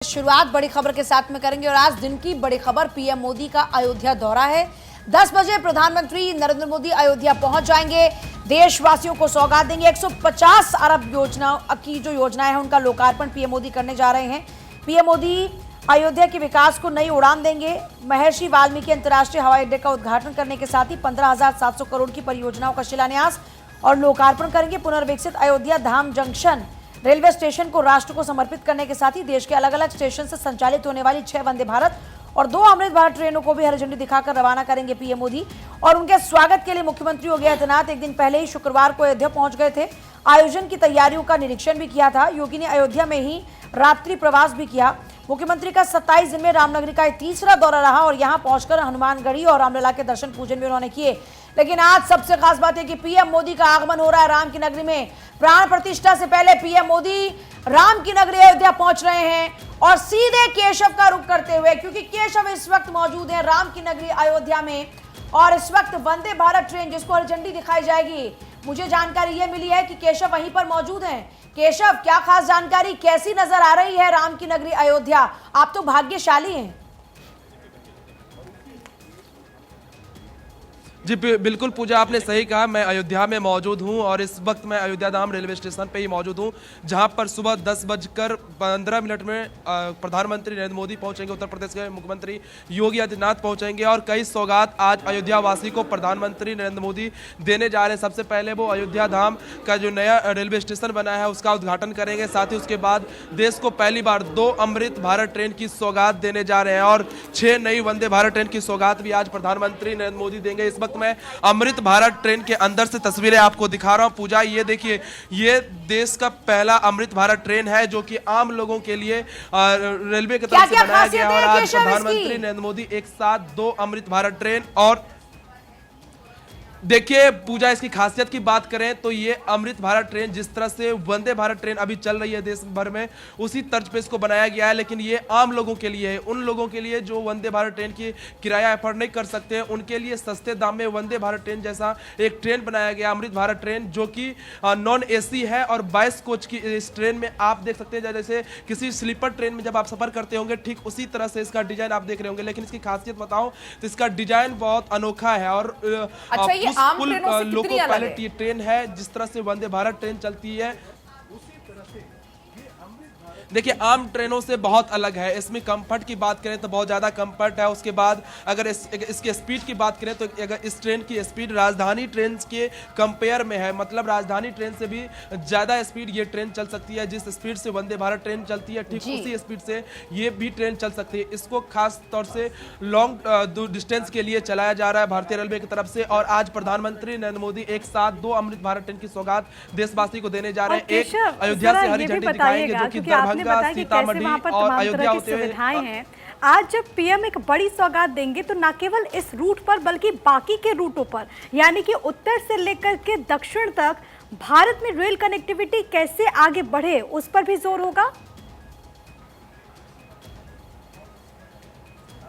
शुरुआत बड़ी खबर के साथ में करेंगे और आज दिन की बड़ी खबर पीएम मोदी का अयोध्या दौरा है। 10 बजे प्रधानमंत्री नरेंद्र मोदी अयोध्या पहुंच जाएंगे, देशवासियों को सौगात देंगे। 150 अरब योजना की जो योजनाएं हैं उनका लोकार्पण पीएम मोदी करने जा रहे हैं। पीएम मोदी अयोध्या के विकास को नई उड़ान देंगे। महर्षि वाल्मीकि अंतर्राष्ट्रीय हवाई अड्डे का उद्घाटन करने के साथ ही 15,700 करोड़ की परियोजनाओं का शिलान्यास और लोकार्पण करेंगे। पुनर्विकसित अयोध्या धाम जंक्शन रेलवे स्टेशन को राष्ट्र को समर्पित करने के साथ ही देश के अलग अलग स्टेशन से संचालित होने वाली 6 वंदे भारत और 2 अमृत भारत ट्रेनों को भी हरी झंडी दिखाकर रवाना करेंगे पीएम मोदी। और उनके स्वागत के लिए मुख्यमंत्री योगी आदित्यनाथ एक दिन पहले ही शुक्रवार को अयोध्या पहुंच गए थे। आयोजन की तैयारियों का निरीक्षण भी किया था। योगी ने अयोध्या में ही रात्रि प्रवास भी किया। मुख्यमंत्री का 27 दिन में रामनगरी का तीसरा दौरा रहा और यहां पहुंचकर हनुमानगढ़ी और रामलला के दर्शन पूजन भी उन्होंने किए। लेकिन आज सबसे खास बात है कि पीएम मोदी का आगमन हो रहा है राम की नगरी में। प्राण प्रतिष्ठा से पहले पीएम मोदी राम की नगरी अयोध्या पहुंच रहे हैं और सीधे केशव का रुख करते हुए, क्योंकि केशव इस वक्त मौजूद है राम की नगरी अयोध्या में और इस वक्त वंदे भारत ट्रेन जिसको हरी झंडी दिखाई जाएगी। मुझे जानकारी यह मिली है कि केशव वहीं पर मौजूद हैं। केशव, क्या खास जानकारी, कैसी नजर आ रही है राम की नगरी अयोध्या? आप तो भाग्यशाली हैं। जी बिल्कुल पूजा, आपने सही कहा। मैं अयोध्या में मौजूद हूं और इस वक्त मैं अयोध्या धाम रेलवे स्टेशन पे ही मौजूद हूं, जहां पर सुबह 10:15 में प्रधानमंत्री नरेंद्र मोदी पहुंचेंगे। उत्तर प्रदेश के मुख्यमंत्री योगी आदित्यनाथ पहुंचेंगे और कई सौगात आज अयोध्या वासी को प्रधानमंत्री नरेंद्र मोदी देने जा रहे हैं। सबसे पहले वो अयोध्या धाम का जो नया रेलवे स्टेशन बना है उसका उद्घाटन करेंगे। साथ ही उसके बाद देश को पहली बार 2 अमृत भारत ट्रेन की सौगात देने जा रहे हैं और 6 नई वंदे भारत ट्रेन की सौगात भी आज प्रधानमंत्री नरेंद्र मोदी देंगे। इस वक्त मैं अमृत भारत ट्रेन के अंदर से तस्वीरें आपको दिखा रहा हूं। पूजा, ये देखिए, ये देश का पहला अमृत भारत ट्रेन है जो कि आम लोगों के लिए रेलवे की तरफ से बनाया गया और आज प्रधानमंत्री नरेंद्र मोदी एक साथ 2 अमृत भारत ट्रेन और देखिए पूजा, इसकी खासियत की बात करें तो ये अमृत भारत ट्रेन जिस तरह से वंदे भारत ट्रेन अभी चल रही है देश भर में, उसी तर्ज पे इसको बनाया गया है। लेकिन ये आम लोगों के लिए है, उन लोगों के लिए जो वंदे भारत ट्रेन की किराया अफोर्ड नहीं कर सकते हैं, उनके लिए सस्ते दाम में वंदे भारत ट्रेन जैसा एक ट्रेन बनाया गया अमृत भारत ट्रेन, जो कि नॉन एसी है और 22 कोच की इस ट्रेन में आप देख सकते हैं। जैसे किसी स्लीपर ट्रेन में जब आप सफर करते होंगे ठीक उसी तरह से इसका डिजाइन आप देख रहे होंगे। लेकिन इसकी खासियत बताओ तो इसका डिजाइन बहुत अनोखा है और फुल लोको पायलट ये ट्रेन है। जिस तरह से वंदे भारत ट्रेन चलती है देखिए आम ट्रेनों से बहुत अलग है। इसमें कंफर्ट की बात करें तो बहुत ज़्यादा कंफर्ट है। उसके बाद अगर इसके स्पीड की बात करें तो अगर इस ट्रेन की स्पीड राजधानी ट्रेन के कंपेयर में है, मतलब राजधानी ट्रेन से भी ज़्यादा स्पीड ये ट्रेन चल सकती है। जिस स्पीड से वंदे भारत ट्रेन चलती है ठीक उसी स्पीड से ये भी ट्रेन चल सकती है। इसको खास तौर से लॉन्ग डिस्टेंस के लिए चलाया जा रहा है भारतीय रेलवे की तरफ से और आज प्रधानमंत्री नरेंद्र मोदी एक साथ 2 अमृत भारत ट्रेन की सौगात देशवासी को देने जा रहे हैं। एक अयोध्या से हरी झंडी दिखाएंगे जो कि दरभंगा, सीतामढ़ी और अयोध्या होते हुए हैं। आज जब पीएम एक बड़ी सौगात देंगे तो न केवल इस रूट पर बल्कि बाकी के रूटों पर, यानी कि उत्तर से लेकर के दक्षिण तक भारत में रेल कनेक्टिविटी कैसे आगे बढ़े उस पर भी जोर होगा।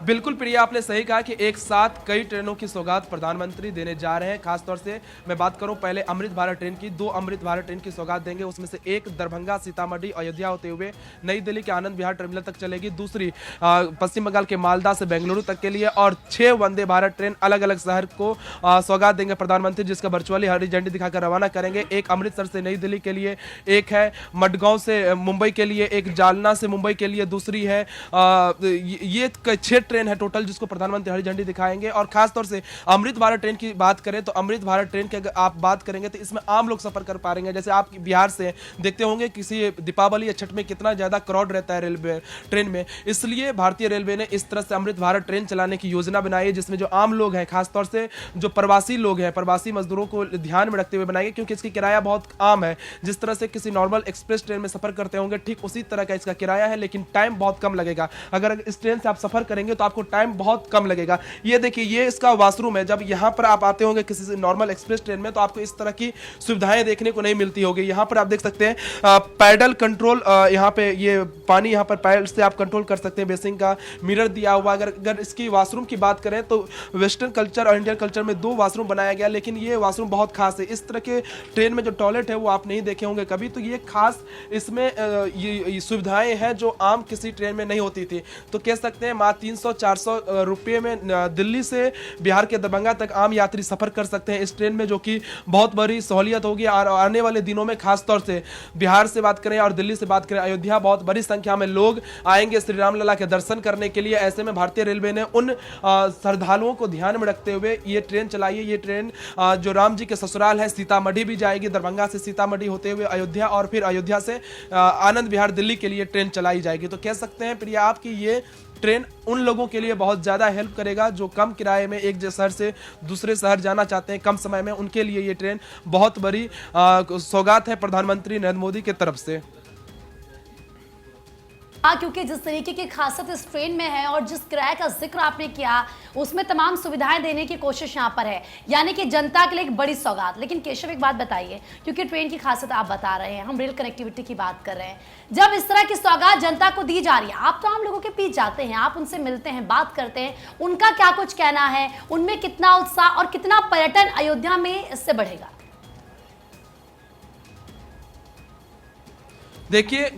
बिल्कुल प्रिया, आपने सही कहा कि एक साथ कई ट्रेनों की सौगात प्रधानमंत्री देने जा रहे हैं। खासतौर से मैं बात करूं पहले अमृत भारत ट्रेन की, 2 अमृत भारत ट्रेन की सौगात देंगे। उसमें से एक दरभंगा, सीतामढ़ी, अयोध्या होते हुए नई दिल्ली के आनंद विहार टर्मिनल तक चलेगी। दूसरी पश्चिम बंगाल के मालदा से बेंगलुरु तक के लिए और 6 वंदे भारत ट्रेन अलग अलग शहर को सौगात देंगे प्रधानमंत्री, जिसका वर्चुअली हरी झंडी दिखाकर रवाना करेंगे। एक अमृतसर से नई दिल्ली के लिए, एक है मडगांव से मुंबई के लिए, एक जालना से मुंबई के लिए, दूसरी है ये 6 ट्रेन है टोटल जिसको प्रधानमंत्री हरी झंडी दिखाएंगे। और खास तौर से अमृत भारत ट्रेन की बात करें तो अमृत भारत ट्रेन की अगर आप बात करेंगे तो इसमें आम लोग सफर कर पा रहे हैं। जैसे आप बिहार से देखते होंगे किसी दीपावली या छठ में कितना ज्यादा क्राउड रहता है रेलवे ट्रेन में, इसलिए भारतीय रेलवे ने इस तरह से अमृत भारत ट्रेन चलाने की योजना बनाई है जिसमें जो आम लोग हैं, खासतौर से जो प्रवासी लोग हैं, प्रवासी मजदूरों को ध्यान में रखते हुए बनाएंगे, क्योंकि इसकी किराया बहुत आम है। जिस तरह से किसी नॉर्मल एक्सप्रेस ट्रेन में सफर करते होंगे ठीक उसी तरह का इसका किराया है, लेकिन टाइम बहुत कम लगेगा। अगर इस ट्रेन से आप सफर करेंगे तो आपको टाइम बहुत कम लगेगा। ये देखिए, ये इसका वॉशरूम है। जब यहाँ पर आप आते होंगे किसी से नॉर्मल एक्सप्रेस ट्रेन में तो आपको इस तरह की सुविधाएं देखने को नहीं मिलती होगी। यहाँ पर आप देख सकते हैं पैडल कंट्रोल, यहाँ पे ये पानी यहाँ पर पैडल से आप कंट्रोल कर सकते हैं। बेसिंग का मिरर दिया हुआ। अगर इसकी वॉशरूम की बात करें तो वेस्टर्न कल्चर और इंडियन कल्चर में 2 वॉशरूम बनाया गया, लेकिन ये वॉशरूम बहुत खास है। इस तरह के ट्रेन में जो टॉयलेट है वो आप नहीं देखे होंगे कभी, तो ये खास इसमें ये सुविधाएं हैं जो आम किसी ट्रेन में नहीं होती थी। तो कह सकते हैं मात्र 300-400 रुपये में दिल्ली से बिहार के दरभंगा तक आम यात्री सफर कर सकते हैं इस ट्रेन में, जो कि बहुत बड़ी सहूलियत होगी। और आने वाले दिनों में खासतौर से बिहार से बात करें और दिल्ली से बात करें, अयोध्या बहुत बड़ी संख्या में लोग आएंगे श्री राम लला के दर्शन करने के लिए। ऐसे में भारतीय रेलवे ने उन श्रद्धालुओं को ध्यान में रखते हुए ये ट्रेन चलाई है। ये ट्रेन जो राम जी के ससुराल है सीतामढ़ी भी जाएगी, दरभंगा से सीतामढ़ी होते हुए अयोध्या, और फिर अयोध्या से आनंद विहार दिल्ली के लिए ट्रेन चलाई जाएगी। तो कह सकते हैं प्रिया आपकी ये ट्रेन उन लोगों के लिए बहुत ज़्यादा हेल्प करेगा जो कम किराए में एक शहर से दूसरे शहर जाना चाहते हैं कम समय में। उनके लिए ये ट्रेन बहुत बड़ी सौगात है प्रधानमंत्री नरेंद्र मोदी की तरफ से। हाँ, क्योंकि जिस तरीके की खासियत इस ट्रेन में है और जिस किराए का जिक्र आपने किया उसमें तमाम सुविधाएं देने की कोशिश यहाँ पर है, यानी कि जनता के लिए एक बड़ी सौगात। लेकिन केशव एक बात बताइए, क्योंकि ट्रेन की खासियत आप बता रहे हैं, हम रेल कनेक्टिविटी की बात कर रहे हैं, जब इस तरह की सौगात जनता को दी जा रही है, आप तो आम लोगों के बीच जाते हैं, आप उनसे मिलते हैं, बात करते हैं, उनका क्या कुछ कहना है, उनमें कितना उत्साह और कितना पर्यटन अयोध्या में इससे बढ़ेगा? देखिए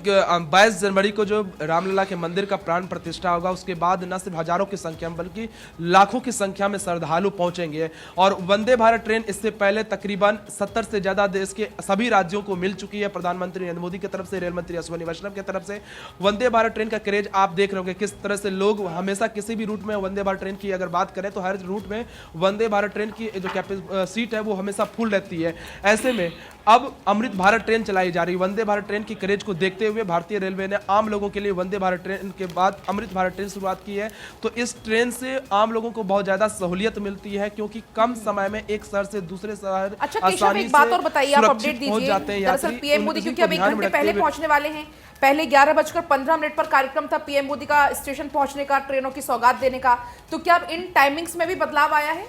22 जनवरी को जो रामलला के मंदिर का प्राण प्रतिष्ठा होगा उसके बाद न सिर्फ हजारों की संख्या में बल्कि लाखों की संख्या में श्रद्धालु पहुंचेंगे। और वंदे भारत ट्रेन इससे पहले तकरीबन 70 से ज्यादा देश के सभी राज्यों को मिल चुकी है। प्रधानमंत्री नरेंद्र मोदी की तरफ से, रेल मंत्री अश्विनी वैष्णव की तरफ से वंदे भारत ट्रेन का क्रेज आप देख रहे होंगे किस तरह से लोग हमेशा किसी भी रूट में वंदे भारत ट्रेन की अगर बात करें तो हर रूट में वंदे भारत ट्रेन की जो सीट है वो हमेशा फुल रहती है। ऐसे में अब अमृत भारत ट्रेन चलाई जा रही है। वंदे भारत ट्रेन की क्रेज को देखते हुए भारतीय रेलवे ने आम लोगों के लिए वंदे भारत ट्रेन के बाद अमृत भारत ट्रेन शुरुआत की है। तो इस ट्रेन से आम लोगों को बहुत ज्यादा सहूलियत मिलती है क्योंकि कम समय में एक शहर से दूसरे शहर केशव एक बात और बताइए, आप अपडेट दीजिए। दरअसल पीएम मोदी क्योंकि अब 1 घंटे पहले पहुंचने वाले हैं, पहले 11:15 पर कार्यक्रम था पीएम मोदी का स्टेशन पहुंचने का, ट्रेनों की सौगात देने का, तो क्या अब इन टाइमिंग्स में भी बदलाव आया है?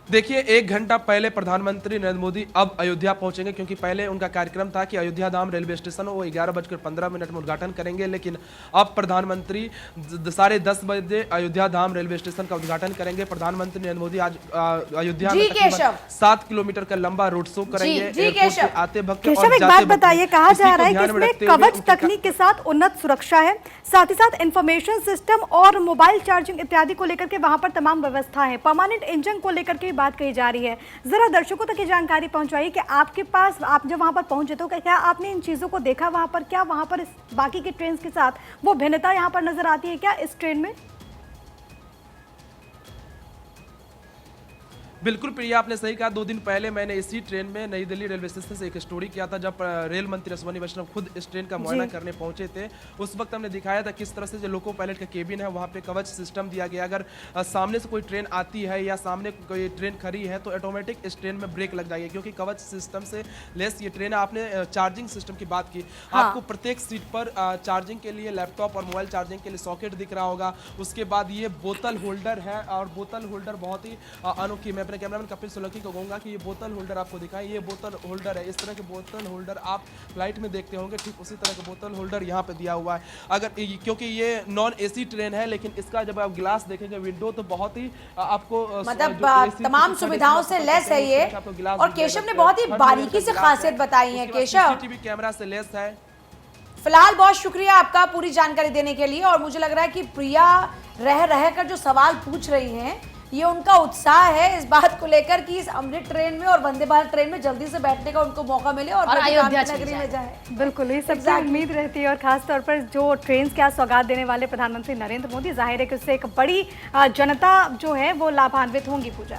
देखिए 1 घंटा पहले प्रधानमंत्री नरेंद्र मोदी अब अयोध्या पहुंचेंगे क्योंकि पहले उनका कार्यक्रम था कि अयोध्या धाम रेलवे स्टेशन वो 11:15 में उद्घाटन करेंगे, लेकिन अब प्रधानमंत्री 10:30 बजे अयोध्या धाम रेलवे स्टेशन का उद्घाटन करेंगे। प्रधानमंत्री नरेंद्र मोदी आज अयोध्या में तकरीबन 7 किलोमीटर का लंबा रोड शो करेंगे। आते भक्त केशव एक बात बताइए, कहा जा रहा है कि इसमें कवच तकनीक के साथ उन्नत सुरक्षा है, साथ ही साथ इंफॉर्मेशन सिस्टम और मोबाइल चार्जिंग इत्यादि को लेकर के वहां पर तमाम व्यवस्था है, परमानेंट इंजन को लेकर के बात कही जा रही है। जरा दर्शकों तक ये जानकारी पहुंचाइए कि आपके पास, आप जब वहां पर पहुंचे तो क्या आपने इन चीजों को देखा वहां पर, क्या वहां पर बाकी की ट्रेन के साथ वो भिन्नता यहां पर नजर आती है क्या इस ट्रेन में? बिल्कुल प्रिया, आपने सही कहा। 2 दिन पहले मैंने इसी ट्रेन में नई दिल्ली रेलवे स्टेशन से एक स्टोरी किया था जब रेल मंत्री अश्विनी वैष्णव खुद इस ट्रेन का मुआयना करने पहुंचे थे। उस वक्त हमने दिखाया था किस तरह से जो लोको पायलट का केबिन है वहां पे कवच सिस्टम दिया गया। अगर सामने से कोई ट्रेन आती है या सामने कोई ट्रेन खड़ी है तो ऑटोमेटिक इस ट्रेन में ब्रेक लग जाएगी क्योंकि कवच सिस्टम से लेस ये ट्रेन है। आपने चार्जिंग सिस्टम की बात की, आपको प्रत्येक सीट पर चार्जिंग के लिए लैपटॉप और मोबाइल चार्जिंग के लिए सॉकेट दिख रहा होगा। उसके बाद ये बोतल होल्डर है और बोतल होल्डर बहुत ही अनोखी, मैं अपने कैमरामैन कपिल सोलंकी को कहूंगा कि ये बोतल होल्डर आपको दिखाएं। ये बोतल होल्डर है, इस तरह के बोतल होल्डर आप फ्लाइट में देखते होंगे, ठीक उसी तरह का बोतल होल्डर यहाँ पे दिया हुआ है। अगर क्योंकि ये नॉन एसी ट्रेन है लेकिन इसका जब आप ग्लास देखेंगे विंडो तो बहुत ही आपको मतलब तमाम सुविधाओं से लेस है ये। और केशव ने बहुत ही बारीकी से खासियत बताई है। केशव सीसीटीवी कैमरा से लेस है। फिलहाल बहुत शुक्रिया आपका पूरी जानकारी देने के लिए। और मुझे लग रहा है कि प्रिया रह कर जो सवाल पूछ रही हैं ये उनका उत्साह है इस बात को लेकर कि इस अमृत ट्रेन में और वंदे भारत ट्रेन में जल्दी से बैठने का उनको मौका मिले और अयोध्या नगरी में जाए। बिल्कुल, ये सबसे उम्मीद रहती है। और खास तौर पर जो ट्रेन क्या सौगात देने वाले प्रधानमंत्री नरेंद्र मोदी, जाहिर है कि उससे एक बड़ी जनता जो है वो लाभान्वित होंगी। पूजा।